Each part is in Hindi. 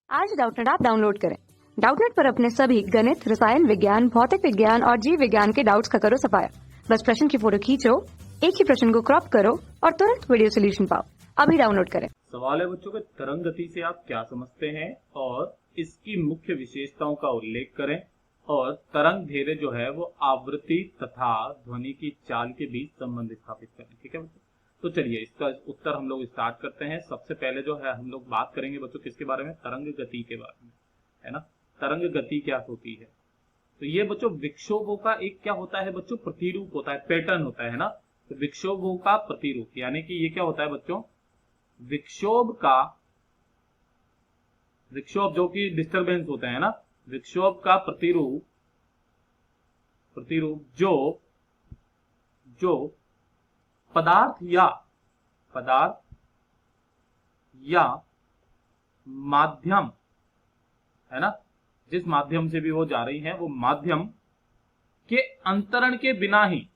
आज डाउटनेट ऐप डाउनलोड करें। डाउटनेट पर अपने सभी गणित, रसायन विज्ञान, भौतिक विज्ञान और जीव विज्ञान के डाउट्स का करो सफाया। बस प्रश्न की फोटो खींचो, एक ही प्रश्न को क्रॉप करो और तुरंत वीडियो सोल्यूशन पाओ। अभी डाउनलोड करें। सवाल है बच्चों के तरंग गति से आप क्या समझते हैं और इसकी मुख्य विशेषताओं का उल्लेख करें और तरंग धेर्य जो है वो आवृत्ति तथा ध्वनि की चाल के बीच संबंध स्थापित करें। ठीक है बच्चों, तो चलिए इसका उत्तर हम लोग स्टार्ट करते हैं। सबसे पहले जो है हम लोग बात करेंगे बच्चों किसके बारे में, तरंग गति के बारे में, है ना। तरंग गति क्या होती है, तो ये बच्चों विक्षोभों का एक क्या होता है बच्चों, प्रतिरूप होता है, पैटर्न होता है ना। तो विक्षोभों का प्रतिरूप यानी कि ये क्या होता है बच्चों, विक्षोभ जो कि डिस्टरबेंस होते हैं ना, विक्षोभ का प्रतिरूप जो पदार्थ या माध्यम है ना, जिस माध्यम से भी वो जा रही है वो माध्यम के अंतरण के बिना ही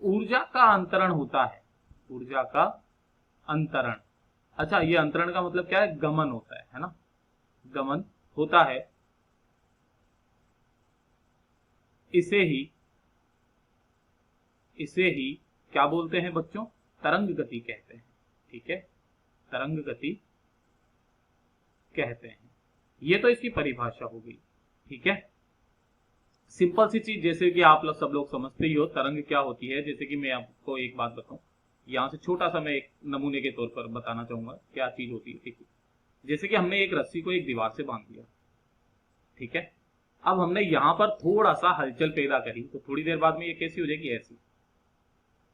ऊर्जा का अंतरण होता है, ऊर्जा का अंतरण। अच्छा, ये अंतरण का मतलब क्या है, गमन होता है ना, गमन होता है। इसे ही क्या बोलते हैं बच्चों, तरंग गति कहते हैं। ठीक है, तरंग गति कहते हैं। ये तो इसकी परिभाषा हो गई। ठीक है, सिंपल सी चीज, जैसे कि आप लोग सब लोग समझते ही हो तरंग क्या होती है। जैसे कि मैं आपको एक बात बताऊं, यहां से छोटा सा मैं एक नमूने के तौर पर बताना चाहूंगा क्या चीज होती है। ठीक है, जैसे कि हमने एक रस्सी को एक दीवार से बांध दिया, ठीक है। अब हमने यहां पर थोड़ा सा हलचल पैदा करी तो थोड़ी देर बाद में ये कैसी हो जाएगी, ऐसी,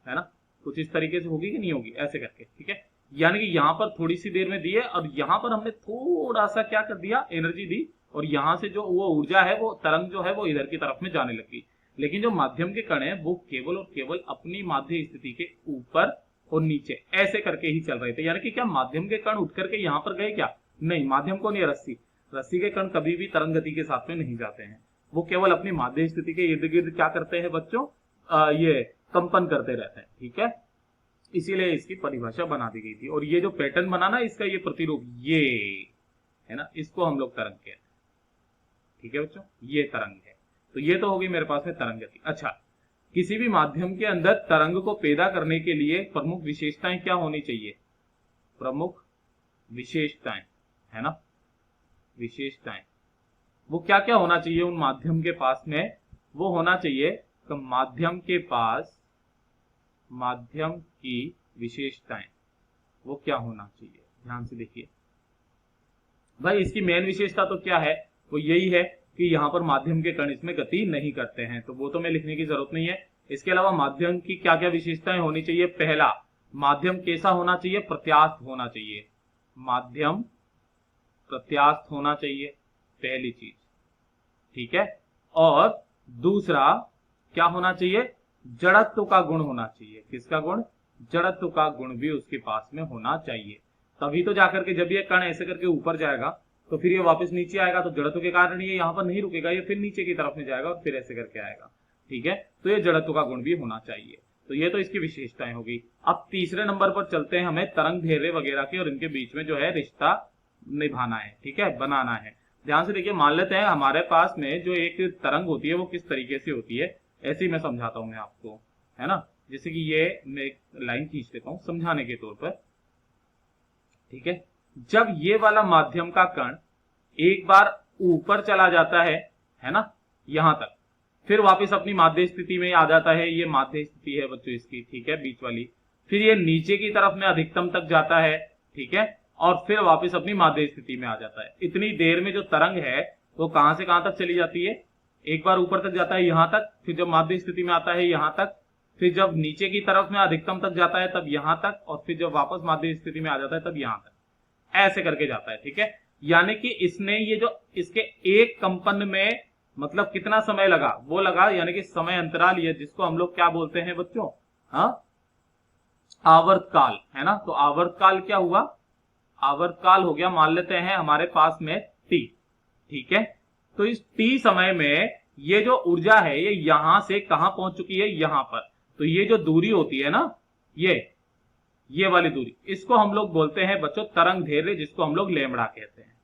है ना, कुछ इस तरीके से होगी कि नहीं होगी, ऐसे करके। ठीक है, यानी कि यहां पर थोड़ी सी देर में दी है और यहां पर हमने थोड़ा सा क्या कर दिया, एनर्जी दी, और यहां से जो वो ऊर्जा है, वो तरंग जो है वो इधर की तरफ में जाने लगी। लेकिन जो माध्यम के कण है वो केवल और केवल अपनी माध्य स्थिति के ऊपर और नीचे ऐसे करके ही चल रहे थे। यानी कि क्या माध्यम के कण उठ करके यहां पर गए क्या, नहीं, माध्यम को नहीं, रस्सी के कण कभी भी तरंग गति के साथ में नहीं जाते हैं। वो केवल अपनी माध्य स्थिति के इर्द गिर्द क्या करते हैं बच्चों, ये कंपन करते रहते हैं। ठीक है, इसीलिए इसकी परिभाषा बना दी गई थी। और ये जो पैटर्न बना ना इसका, ये प्रतिरूप, ये है ना, इसको हम लोग तरंग कहते हैं। ठीक है बच्चों, ये तरंग है। तो ये तो होगी मेरे पास में तरंग गति। अच्छा, किसी भी माध्यम के अंदर तरंग को पैदा करने के लिए प्रमुख विशेषताएं क्या होनी चाहिए, प्रमुख विशेषताएं, है ना, विशेषताएं, वो क्या क्या होना चाहिए उन माध्यम के पास में, वो होना चाहिए तो माध्यम की विशेषताएं, वो क्या होना चाहिए, ध्यान से देखिए भाई। इसकी मेन विशेषता तो क्या है, वो यही है कि यहां पर माध्यम के कण इसमें गति नहीं करते हैं, तो वो तो मैं लिखने की जरूरत नहीं है। इसके अलावा माध्यम की क्या क्या विशेषताएं होनी चाहिए, पहला, माध्यम कैसा होना चाहिए, प्रत्यास्थ होना चाहिए, माध्यम प्रत्यास्थ होना चाहिए, पहली चीज। ठीक है, और दूसरा क्या होना चाहिए, जड़त्व का गुण होना चाहिए। किसका गुण, जड़त्व का गुण भी उसके पास में होना चाहिए। तभी तो जाकर के जब ये कण ऐसे करके ऊपर जाएगा तो फिर ये वापस नीचे आएगा, तो जड़त्व के कारण ये यहां पर नहीं रुकेगा, ये फिर नीचे की तरफ में जाएगा और फिर ऐसे करके आएगा। ठीक है, तो ये जड़त्व का गुण भी होना चाहिए। तो ये तो इसकी विशेषताएं होगी। अब तीसरे नंबर पर चलते हैं, हमें तरंग धेर्य वगैरह के और इनके बीच में जो है रिश्ता निभाना है। ठीक है, बनाना है। ध्यान से देखिए, मान लेते हैं हमारे पास में जो एक तरंग होती है वो किस तरीके से होती है, ऐसे ही मैं समझाता हूं मैं आपको, है ना। जैसे कि ये मैं एक लाइन खींच लेता हूं समझाने के तौर पर। ठीक है, जब ये वाला माध्यम का कण एक बार ऊपर चला जाता है ना, यहां तक, फिर वापस अपनी माध्य स्थिति में आ जाता है, ये माध्य स्थिति है बच्चों इसकी, ठीक है, बीच वाली। फिर ये नीचे की तरफ में अधिकतम तक जाता है, ठीक है, और फिर वापस अपनी माध्य स्थिति में आ जाता है। इतनी देर में जो तरंग है वो कहां से कहां तक चली जाती है, एक बार ऊपर तक जाता है यहां तक, फिर जब माध्य स्थिति में आता है यहां तक, फिर जब नीचे की तरफ में अधिकतम तक जाता है तब यहां तक, और फिर जब वापस माध्य स्थिति में आ जाता है तब यहां तक, ऐसे करके जाता है। ठीक है, यानी कि इसने ये जो इसके एक कंपन में मतलब कितना समय लगा, वो लगा, यानी कि समय अंतराल, ये जिसको हम लोग क्या बोलते हैं बच्चों, हाँ, आवर्तकाल, है ना। तो आवर्तकाल क्या हुआ, आवर्तकाल हो गया, मान लेते हैं हमारे पास में t। ठीक है, तो इस t समय में ये जो ऊर्जा है ये यहां से कहां पहुंच चुकी है, यहां पर। तो ये जो दूरी होती है ना, ये वाली दूरी, इसको हम लोग बोलते हैं बच्चों तरंग दैर्घ्य, जिसको हम लोग लैम्बडा कहते हैं।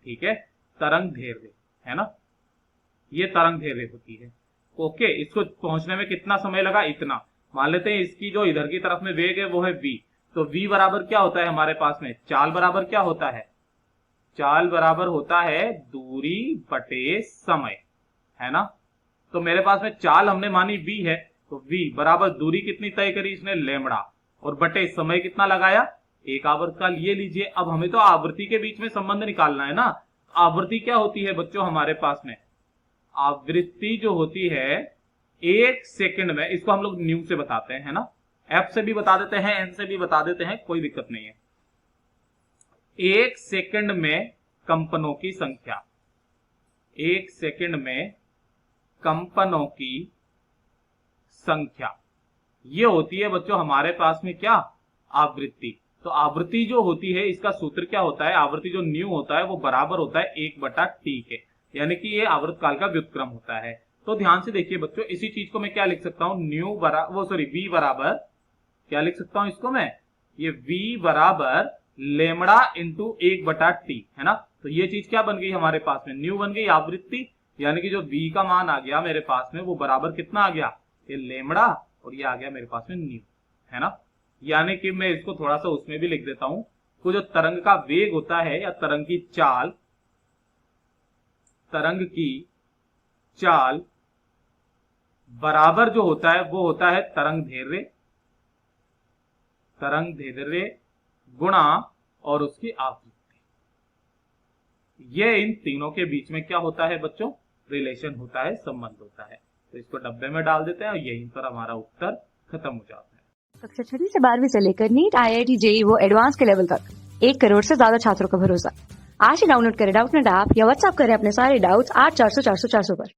ठीक है, तरंग दैर्घ्य है ना, ये तरंग दैर्घ्य होती है। ओके, इसको पहुंचने में कितना समय लगा, इतना। मान लेते हैं इसकी जो इधर की तरफ में वेग है वो है v, तो v बराबर क्या होता है हमारे पास में, चाल बराबर क्या होता है, चाल बराबर होता है दूरी बटे समय, है ना। तो मेरे पास में चाल हमने मानी v है, तो v बराबर दूरी कितनी तय करी इसने, लैम्बडा, और बटे समय कितना लगाया, एक आवर्तकाल। ये लीजिए, अब हमें तो आवृत्ति के बीच में संबंध निकालना है ना। आवृत्ति क्या होती है बच्चों हमारे पास में, आवृत्ति जो होती है 1 सेकंड में, इसको हम लोग न्यू से बताते हैं, है ना। एफ से भी बता देते हैं, एन से भी बता देते हैं, कोई दिक्कत नहीं है। 1 सेकंड में कंपनों की संख्या, 1 सेकंड में कंपनों की संख्या, ये होती है बच्चों हमारे पास में क्या, आवृत्ति। तो आवृत्ति जो होती है इसका सूत्र क्या होता है, आवृत्ति जो न्यू होता है वो बराबर होता है 1/t के, यानी कि ये आवर्तकाल का व्युत्क्रम होता है। तो ध्यान से देखिए बच्चों, इसी चीज को मैं क्या लिख सकता हूं, v बराबर क्या लिख सकता हूं इसको मैं, ये v बराबर लैम्बडा इंटू 1/t, है ना। तो ये चीज क्या बन गई हमारे पास में, न्यू बन गई आवृत्ति, यानी कि जो v का मान आ गया मेरे पास में वो बराबर कितना आ गया, ये लैम्बडा, और ये आ गया मेरे पास में न्यू, है ना। यानी कि मैं इसको थोड़ा सा उसमें भी लिख देता हूं, तो जो तरंग का वेग होता है या तरंग की चाल, तरंग की चाल बराबर जो होता है वो होता है तरंग दैर्घ्य, तरंग दैर्घ्य गुणा और उसकी आवृत्ति। ये इन तीनों के बीच में क्या होता है बच्चों, रिलेशन होता है, संबंध होता है। तो इसको डब्बे में डाल देते हैं और यहीं पर हमारा उत्तर खत्म हो जाता है। कक्षा 6 से 12वीं से लेकर नीट, IIT, JEE वो एडवांस के लेवल तक 1 करोड़ से ज्यादा छात्रों का भरोसा। आज ही डाउनलोड करें डाउटनेट ऐप या व्हाट्सएप करें अपने सारे डाउट्स 8400 400 400 पर।